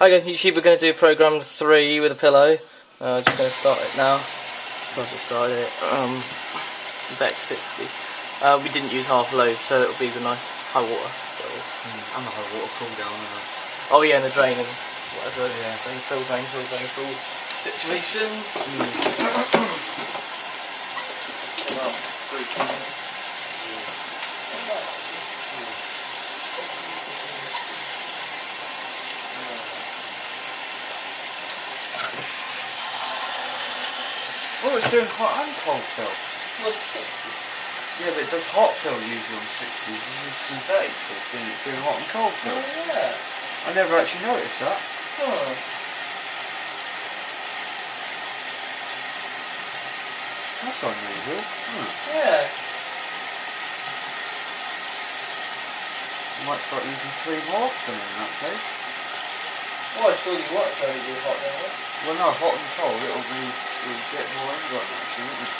Hi guys, YouTube, we're going to do program 3 with a pillow. Just going to start it now. I've just started it. It's X60. We didn't use half load, so it'll be the nice high water. And the high water cool down. Oh yeah, and the draining. Whatever. Yeah. Fill situation. Oh, it's doing hot and cold fill. Well, it's 60. Yeah, but it does hot fill usually on 60s. This is synthetic 60 and it's doing hot and cold fill. Oh yeah. I never actually noticed that. Oh. That's unusual. Yeah. I might start using 3 more often in that case. Well, I saw you want to only do hot then, right? Well no, hot and cold, it'll get more enzyme actually, won't it?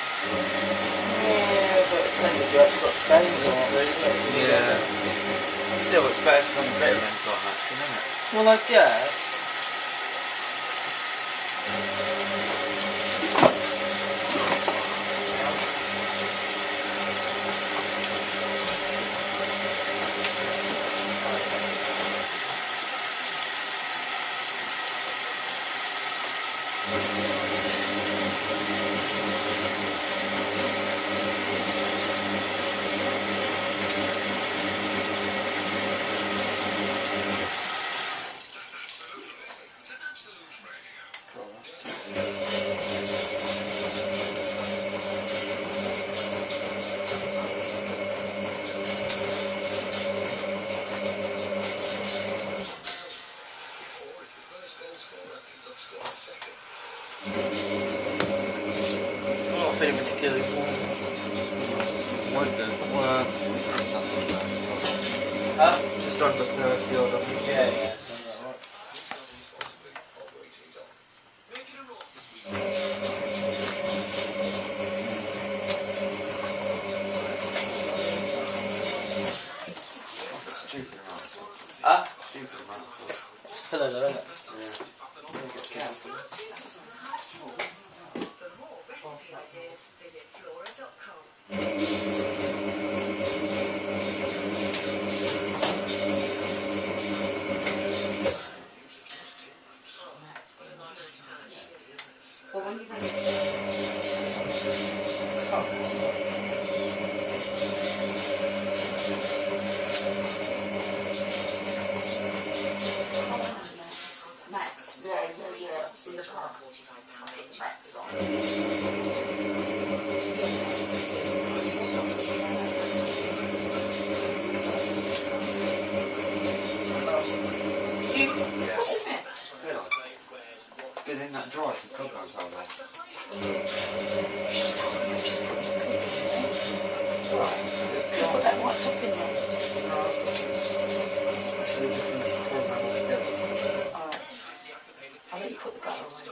Yeah, but then you actually got stains on it, isn't it? Yeah. Still, it's better to have a bit of enzyme action, isn't it? Well, I guess. I'm not feeling particularly warm. Won't do. Well, Huh? just under 30 odd, I think. Yeah, yeah. Sounds about right. Stupid amount. Huh? Stupid amount. It's a pillow though, isn't it? Yeah. Well, when you Mats, yeah, in the car. Mats on. What's in there? Been in that drawer for God knows how long. Just put that white top in there. This is a different program altogether. Alright. I'll let you put the gutter away.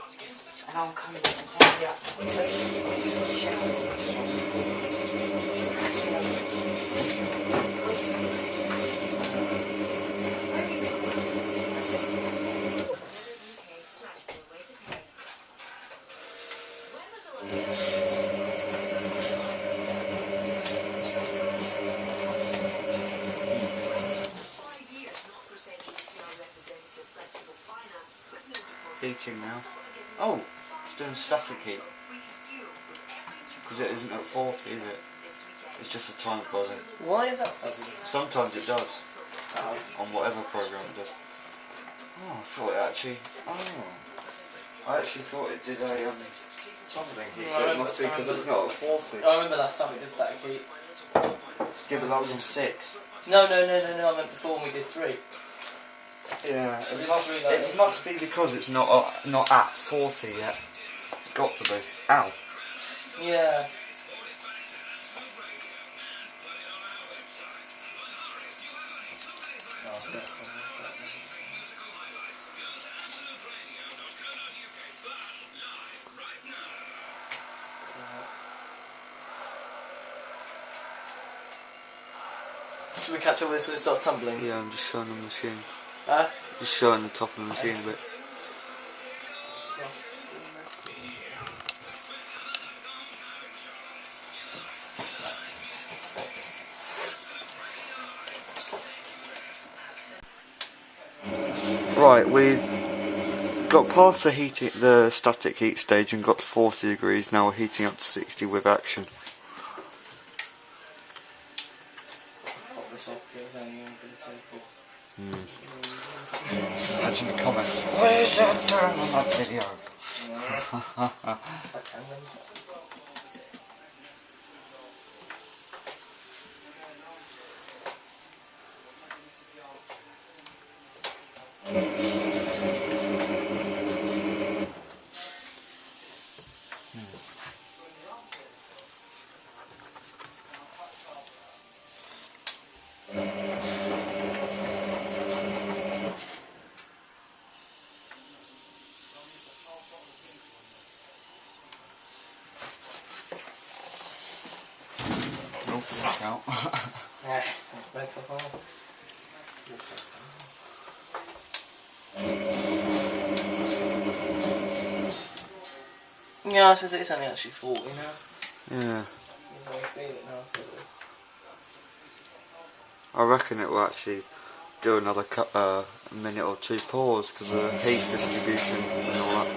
And I'll come in and take you up. Heating now. Oh, it's doing static heat. Because it isn't at 40, is it? It's just a time buzzer. Why is that buzzing? Sometimes it does. Oh. On whatever program it does. Oh, I thought it actually... Oh. I actually thought it did a something heat, but it must be because it's not at 40. I remember last time we did static heat. Yeah, but that was on 6. No, I meant before when we did 3. Yeah, it must be because it's not at 40 yet. It's got to be. Ow. Yeah. Should we catch up with this when it starts tumbling? Yeah, I'm just showing the machine. Huh? Just showing the top of the machine a bit. Right, we've got past the static heat stage and got to 40 degrees. Now we're heating up to 60 with action. Imagine the comments. What is that doing on that video? Watch out. Yeah, I suppose it's only actually 40 now. Yeah. You can feel it now. I reckon it will actually do another minute or two pause because of the heat distribution and all that.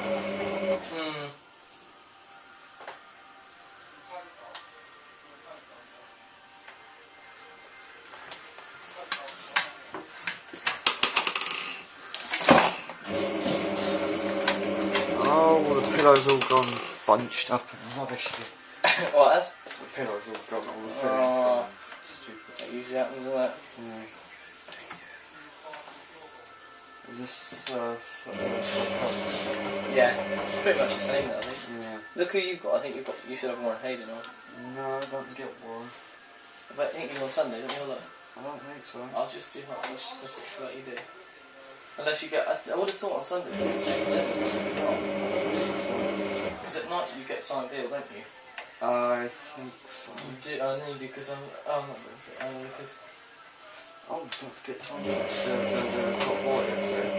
Oh, the pillow's all gone bunched up and rubbish. What? The pillow's all gone, all the filling's gone. Stupid. That usually happens, doesn't it? Yeah. Is this Yeah, it's pretty much the same though, I think. yeah. Look who you've got. I think you should have Warren Hayden on. No, I don't get one. But I think you're on Sunday, don't you? Look. I don't think so. I'll just do that. I'll just like you do. Unless you get, I would have thought on Sunday you would say because at night you get signed bill, don't you? I think so. You do. I know you do because I'm not going to fit. Because. Oh, don't forget to the top 40 actually.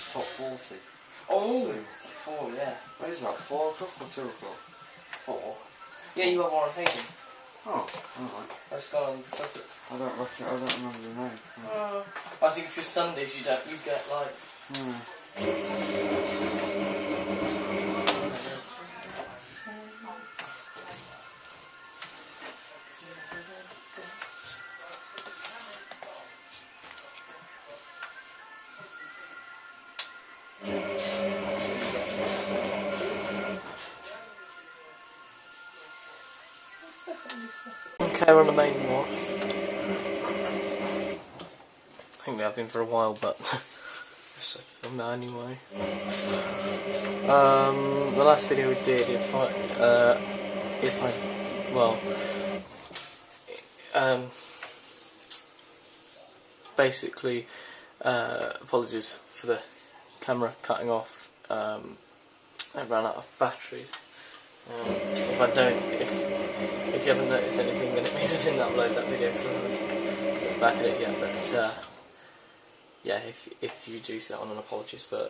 Top 40. Oh! 4, yeah. What is that, 4 o'clock or 2 o'clock? 4. Yeah, you have Warren Hayden. Oh, alright. That's gone on Sussex. I don't remember the name. I think it's just Sundays you get like. Okay, we're on the main wash. I think we have been for a while, but just film that anyway. The last video we did, basically, apologies for the camera cutting off. I ran out of batteries. If you haven't noticed anything, then it means I didn't upload that video because I haven't looked back at it yet. But yeah, if you do see that one, and apologies for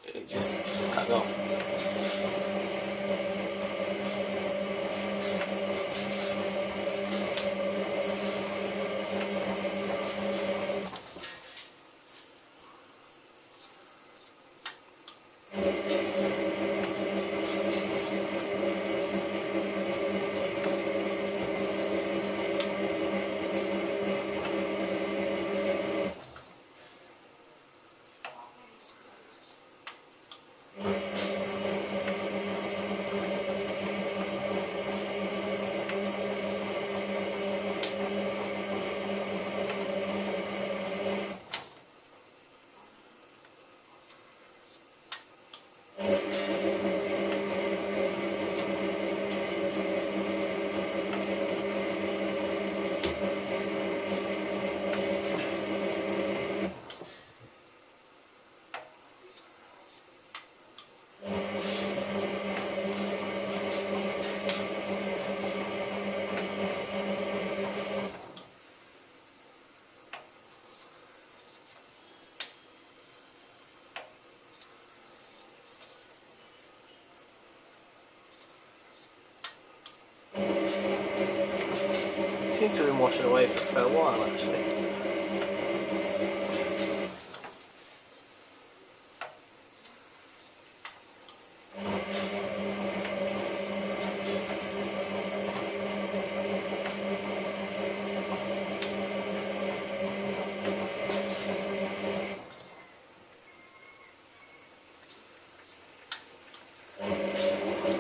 it just cutting off. seems to have been washing away for a fair while actually.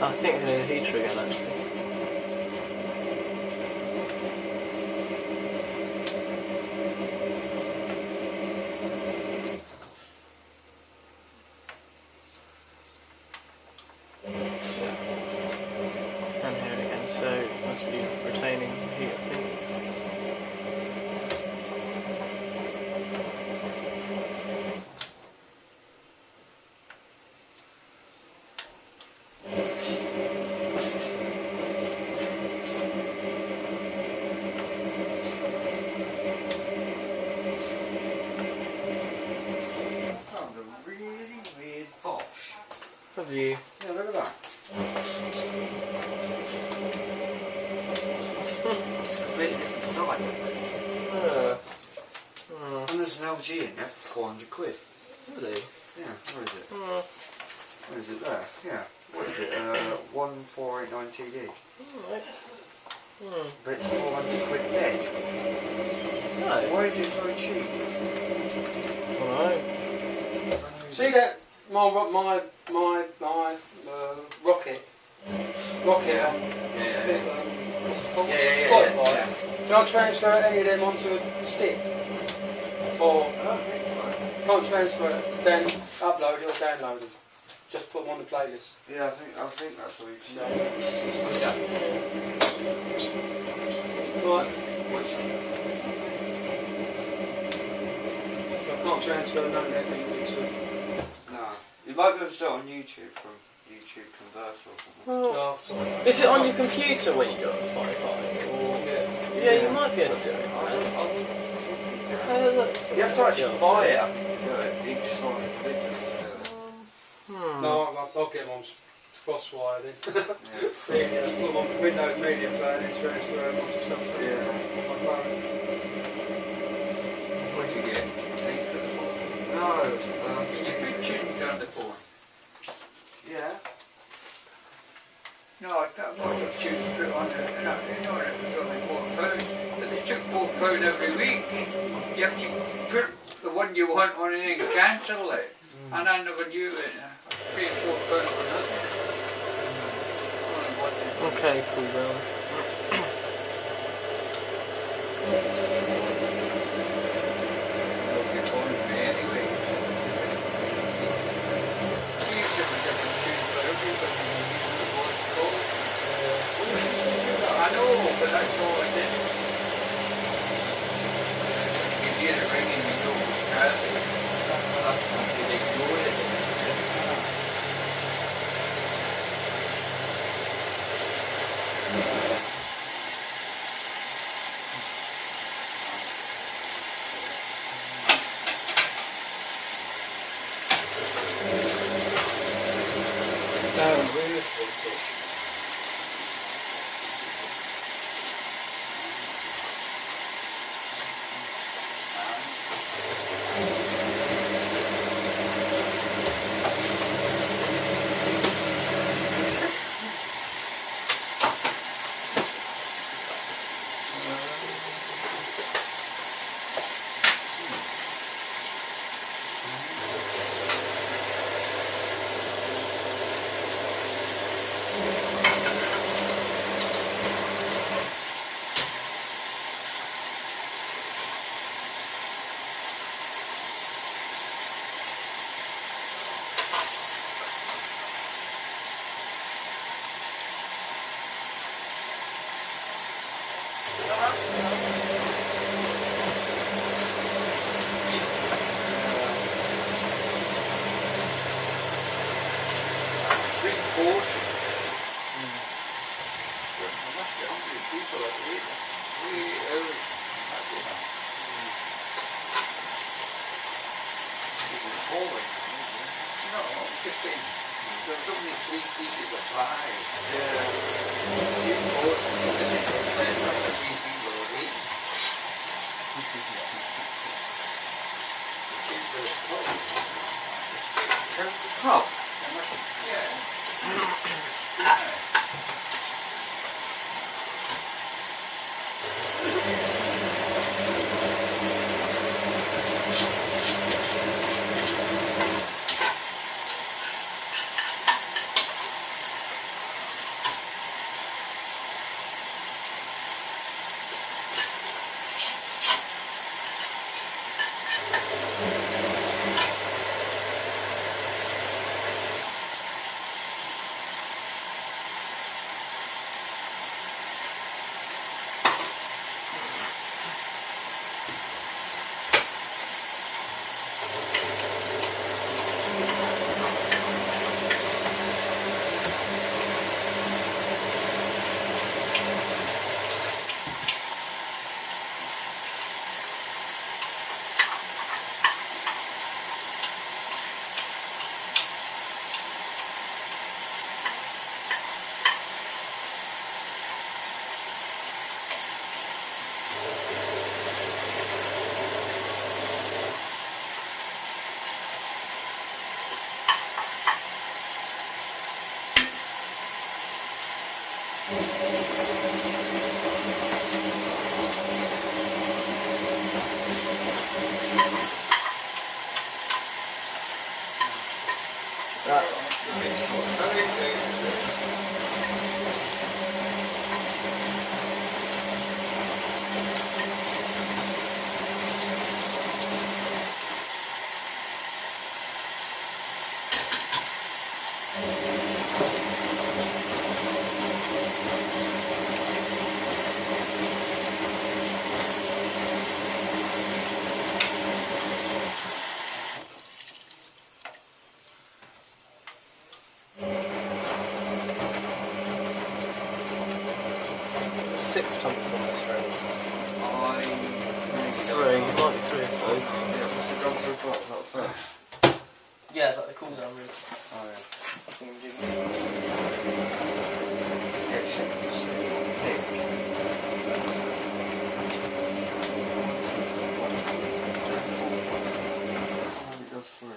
I think I need a heater again actually. And here again, so it must be retaining heat I think. Have you? Yeah, look at that. It's a completely different design. And there's an LG in there for 400 quid. Really? Yeah, where is it? Where is it there? Yeah. What is it? 1489 TD. Alright. But it's 400 quid dead. No. Why is it so cheap? Alright. See that my rocket. Yeah. Thing, what's it called? Yeah. Can I transfer any of them onto a stick? Or I don't think so. can't transfer it, then upload it or download it. Just put them on the playlist. Yeah, I think that's what you can do. Right. I can't transfer none of that into it. No. You might be able to do it on YouTube from YouTube Converter or something. Well, is it on your computer when you go on Spotify? Or... Yeah, you might be able to do it. Look. You have to actually buy it, I think, to do it. Each song individually to do it. No, I'll get them on cross-wired then. Yeah. Put them on Windows Media Player and transfer them onto something. Yeah. On my phone. What did you get? Take for the phone. No. Can you put tunes on the phone? Yeah. No, I thought I was tunes to put on it. And I didn't know it was only £4. But they took £4 every week. You have to put the one you want on and then cancel it. And I never knew it. I was paying £4 for nothing. Only one. Okay, cool, well. They'll get on with me anyway. We used to have a different tune for everybody. We used to go to school. I know, but that's all I did. You hear it ringing, you know it's traffic. You'd ignore it. There's only 3 pieces of pie. You bought, this is your plan, like 3 people already. Oh. Six tumbles on this string. Three. It might be 3 or 4. Yeah, what's it gone through for? Is that the first? Yeah, it's like the cool down route. Oh yeah. Yeah, Get shit to see. Pick. It does 3.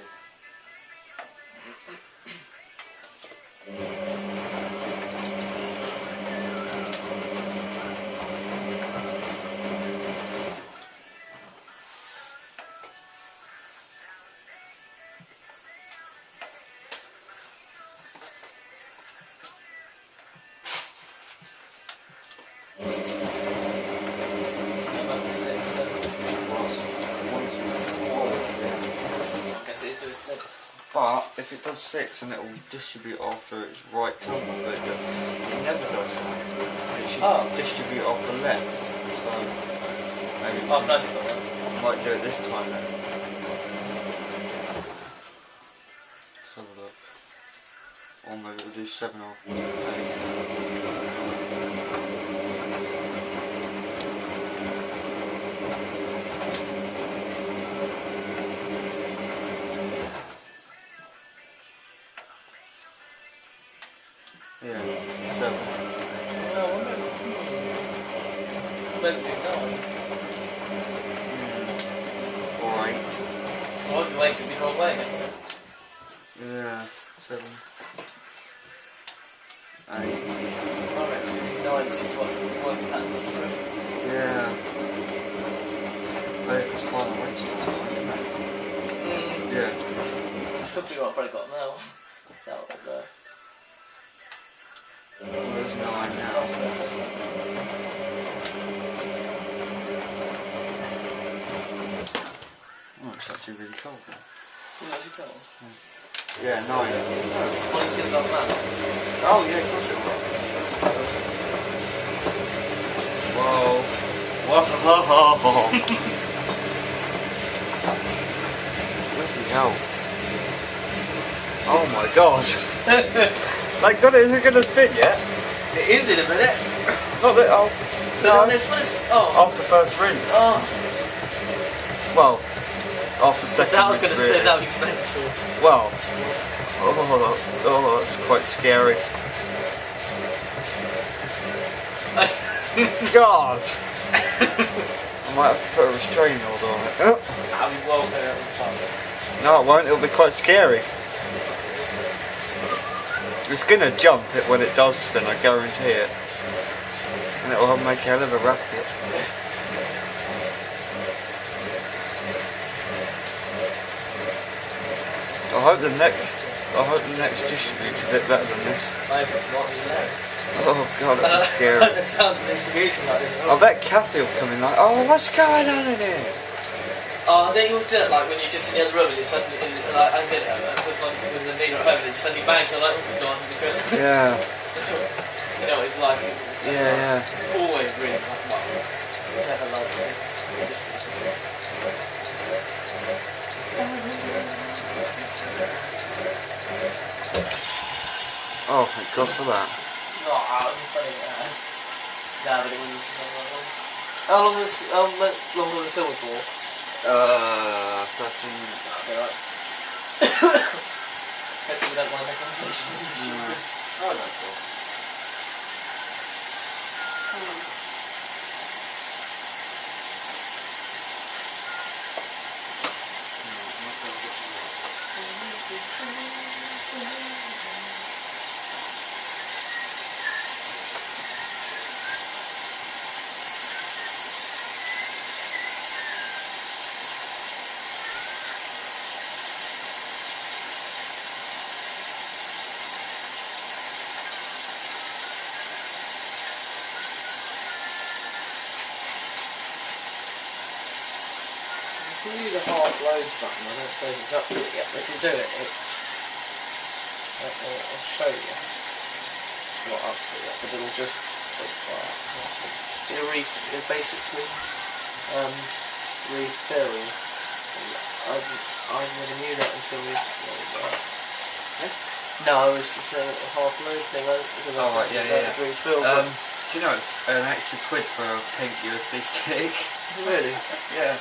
It must be 6, so I guess it is doing 6. But if it does 6, then it will distribute after its right tumble, but it never does that. It should distribute off the left. So maybe Oh, I've noticed that one. I might do it this time then. Let's have a look. Or maybe we'll do 7 or 8. Yeah, 7. No, I wonder. Maybe do 9. Or 8. Well, the weights would be the wrong way. Yeah, 7. 8. I reckon 9 is what working patterns through. Yeah. Oh, because final weights does it, isn't it? Yeah. Should be what I've probably got now. That one there. Well, there's 9 now. Oh, it's actually really cold now. Yeah, 9. What do you think about that? Oh, yeah, of course it will. Whoa. Whoa. Bloody hell. Oh my god. Like, God, is it going to spin yet? It is in a minute. Not that, oh. No, No. this one is. Oh. After first rinse. Oh. Well, after second That was going rinse, to spin. really. That would be mental. Well, oh, that's quite scary. God! I might have to put a restraining order on it. That would be well better at the time. No, it won't. It'll be quite scary. It's gonna jump it when it does spin, I guarantee it. And it will make a hell of a racket. I hope the next distribute's a bit better than this. I hope it's not hilarious. Oh god, that'd be scary. I hope the sound of distribution like this. I bet Kathy will come in like, oh, what's going on in here? Oh, I think you'll do it like when you're just in the other room and you suddenly, like, I did it with the needle at home and it just suddenly bangs. I'm like, oh my god, I'm good. Yeah. You know what it's like. Yeah. Always really like, never like this. Oh, thank God for that. Oh, I'm funny. Nah, but it wouldn't smell like one. How long was the film for? 13 minutes. Alright. Hopefully we don't mind that conversation. Oh, no, cool. If you do the half load button, I don't suppose it's up to it yet, but if you do it, I'll show you. It's not up to it yet, but it'll just it'll basically refill. I never knew that until recently. No, I was just saying a half load thing. Oh, right, yeah. Refill. Do you know it's an extra quid for a pink USB stick? Really? Yeah.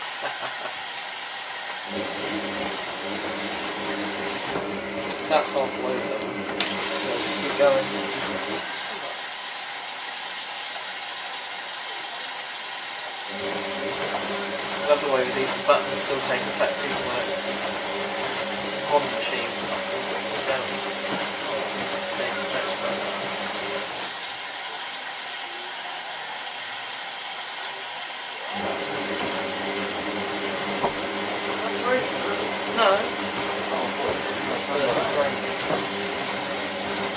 So that's half load then. So I'll just keep going. I love the way with these buttons still take effect even when it's on the machine. They don't take effect. No.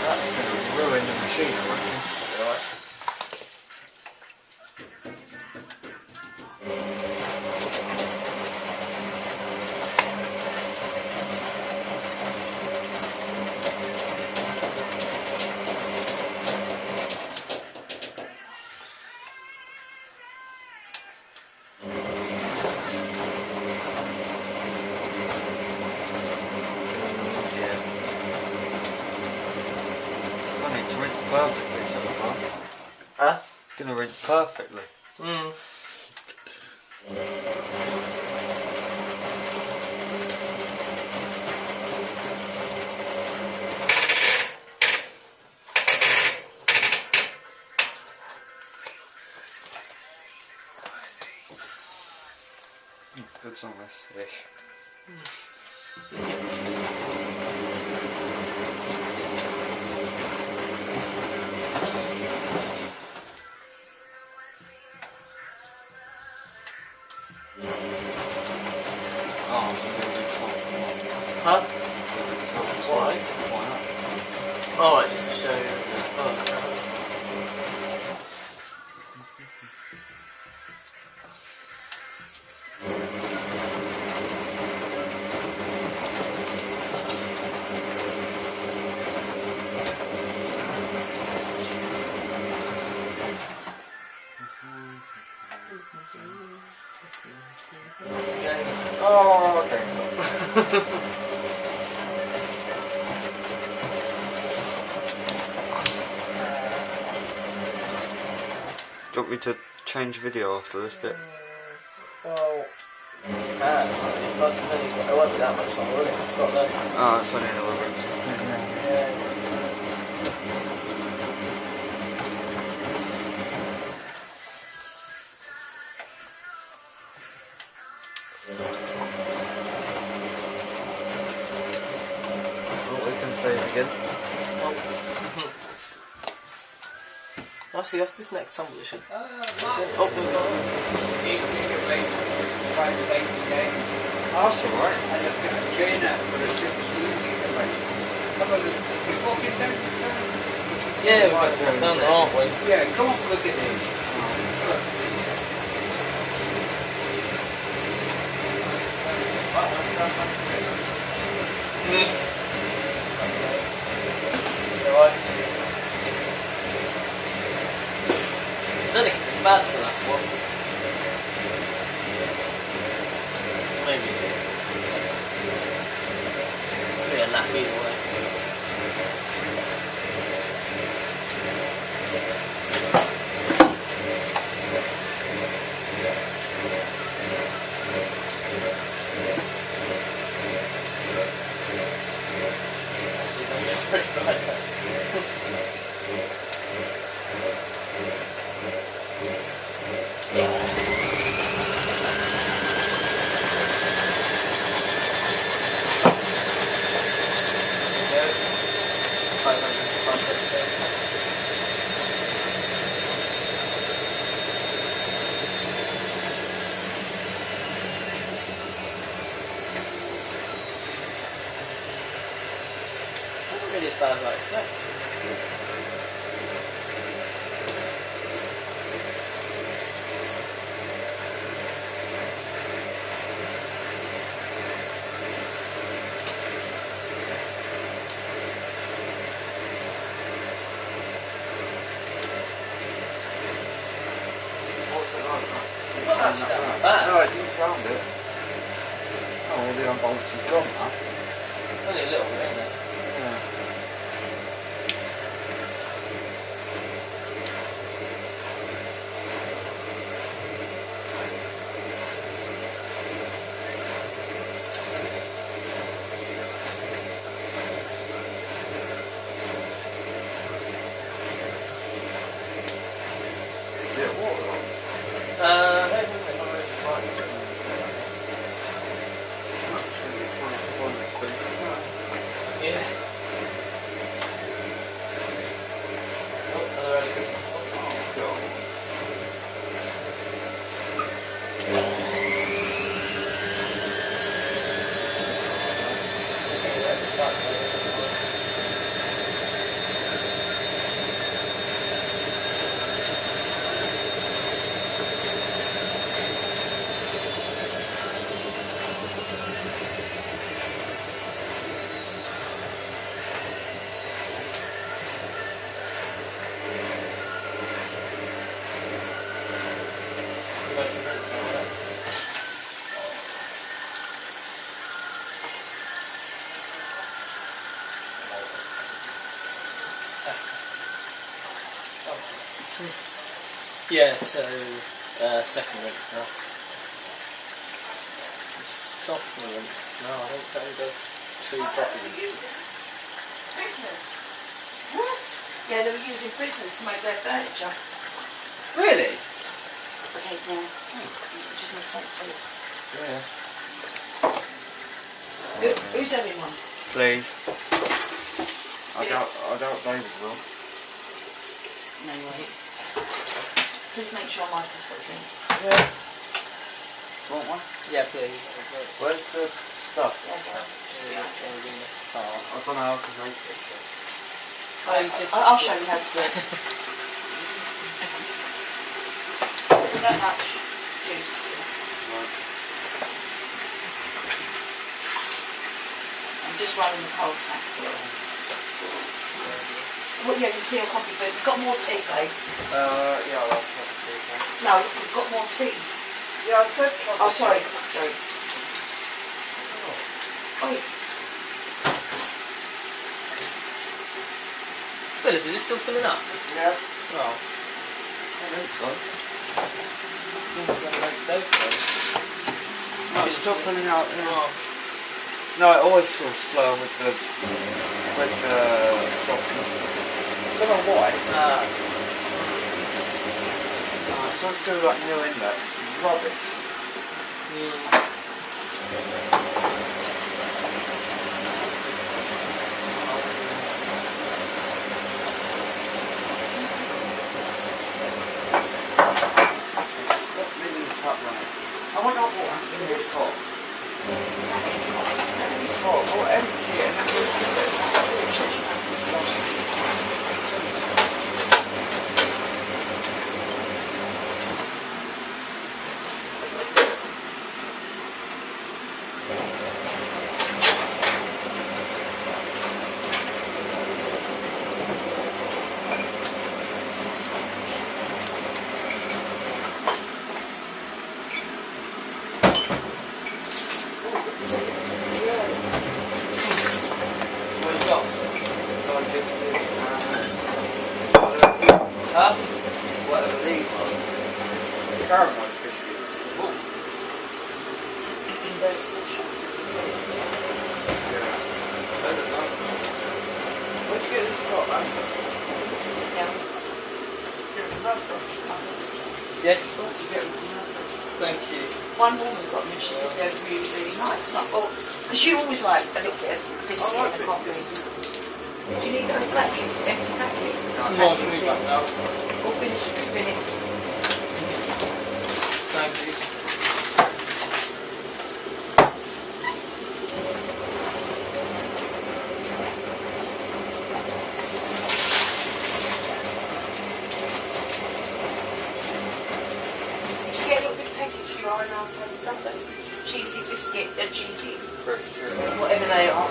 That's going to ruin the machine, I reckon. Right. It's rinsed perfectly so far. Huh? It's going to rinse perfectly. Good song this, ish. Oh, it's a bit tall. Huh? Why? Why? Alright, just to show you. Oh, Oh, okay. Do you want me to change video after this bit? Well, plus it won't be that much longer, will it? It's got no. Oh, it's only another rinse. It's good now. Yeah. Oh, we can save again. Oh. Actually, that's this next tumble. We should. Mark, Oh, we've got. take me away, 5 days again. Oh, that's alright. And I've got a chain out for a 16 metre away. Come on, we walking down the town. Yeah, we're going down there, aren't we? Yeah, come on, look at this. Alright. I don't think it's as bad as the last one. Maybe. Maybe a laugh either way. Really as bad as I expect. What's it like? Not much that bad. No, it didn't sound it. Oh, all the unbolts is gone now. Only a little bit, isn't it? Yeah. Is it water on? Maybe it's not really fine. Yeah. Oh, another early Christmas. Yeah, so second rinse now. Softener rinse. No, I don't think it does two I thought they were buttons. using prisoners. What? Yeah, they were using prisoners to make their furniture. Really? Okay, now, just need to make tea. Yeah. Who's having one? Please. I doubt David will. No way. Please make sure Michael's got a drink. Yeah. Want one? Yeah, please. Where's the stuff? Yeah, go on. Just be out there. I don't know how to make it. I'll show you how to do it. That much juice. Right. I'm just running the cold tap for it. Well, yeah, your tea or coffee, but you've got more tea, babe. Yeah, I'll have tea. No, you've got more tea. Yeah, I said coffee. Oh, sorry. Sorry. Oh, Philip, is it still filling up? Yeah. Oh. I think so. Seems to make those though. No, it's still filling out, yeah. Oh. No, it always feels slow with the softness. I don't know why. So let's do that new inlet. It's rubbish. Yeah. Get it from Asda. Yeah. Get it from Asda. Thank you. One woman got them and she said they're really, really nice. And I thought, because you always like a little bit of biscuit I like and a coffee. biscuits. Do you need those battery, empty packet? No, I can leave that now. We'll finish in a minute. Thank you. Did you get a little bit of package you are in our Sundays? Cheesy biscuit, cheesy, whatever they are.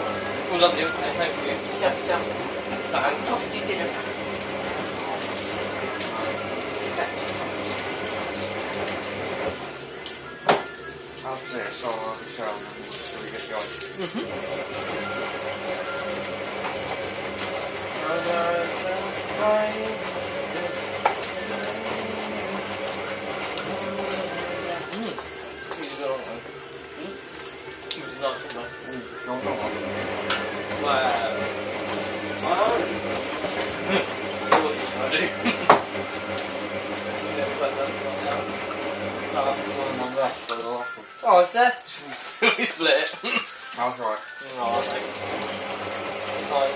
Well, lovely. Okay, thank you. Yourself. Thanks. Off to dinner. I'll say it's all I'll be showing them until we get going. These are good, aren't they? These are nice, aren't they? Don't go on. Wow. What was it trying to do? One on my left, but the last one. Oh, it's there. We split it. That's right. Oh, thank time.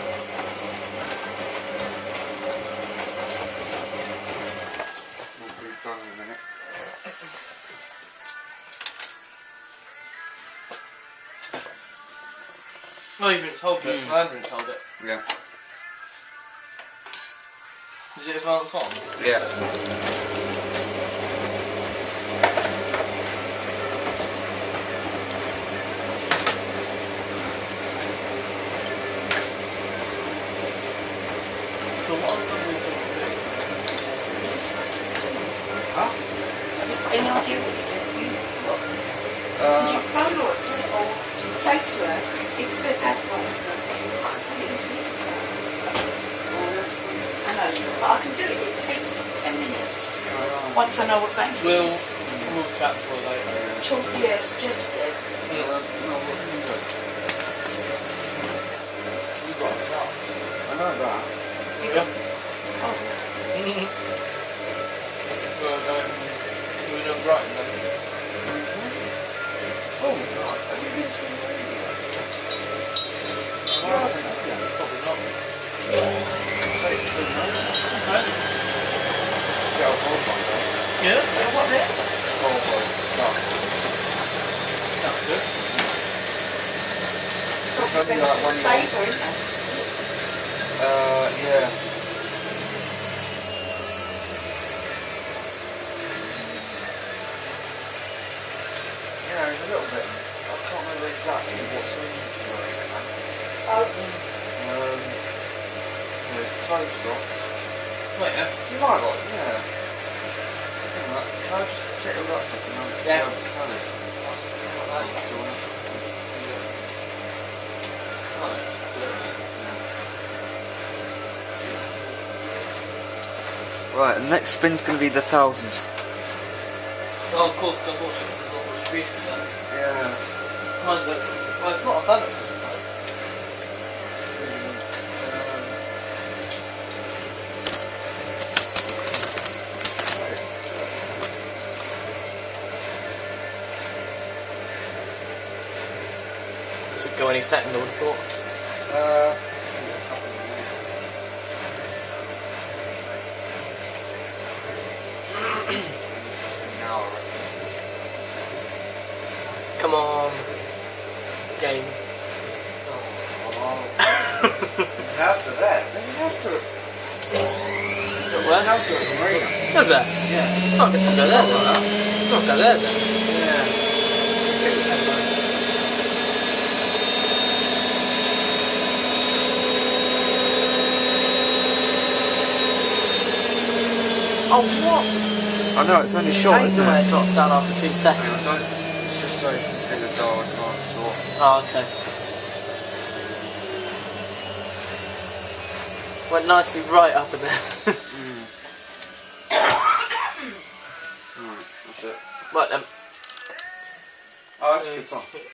We'll be done in a minute. Well, you haven't told it. I haven't told it. Yeah. Is it advanced on? Yeah. So what's the reason to do? Huh? Any idea what you do? Did you phone her or say to her, if you could have one, I can put it into this car. I know, but I can do it. It takes 10 minutes. Once I know what bank it We'll is. chat for it later. Chalk, yeah, suggested. You got it out. I know that. Yeah. Oh, Well, we're not right then. Oh, right. Have you been to the radio? Probably not. Take it to the radio. Okay. Get a Hotpoint. Yeah, what bit? Hotpoint. that's good. Something like when you- Safer, isn't it? Yeah. Yeah, there's a little bit. I can't remember exactly what's in it. Oh, There's clothes drops. Wait, yeah. You might like, yeah. Can I just check your laptop and I'll be Yeah. able to tell you? Do you want to? Right, the next spin's going to be the 1,000. Oh, of course, unfortunately, this is all distribution then. Yeah. Mine's that. Well, it's not a balance system. Should go any second, I would have thought. Come on. Game. How's to that? How's to it? Where? How's to it? Marina. Where's that? Yeah. Oh, I guess I'll go there then. I'll go there then. Yeah. Oh, what? I know, it's only short, Hate isn't the way it? it drops down after 2 seconds. Hang on, don't. It's just so you can see the dial, I can't sort. Oh, okay. Went nicely right up in there. Alright, that's it. Right then. Oh, that's a good song.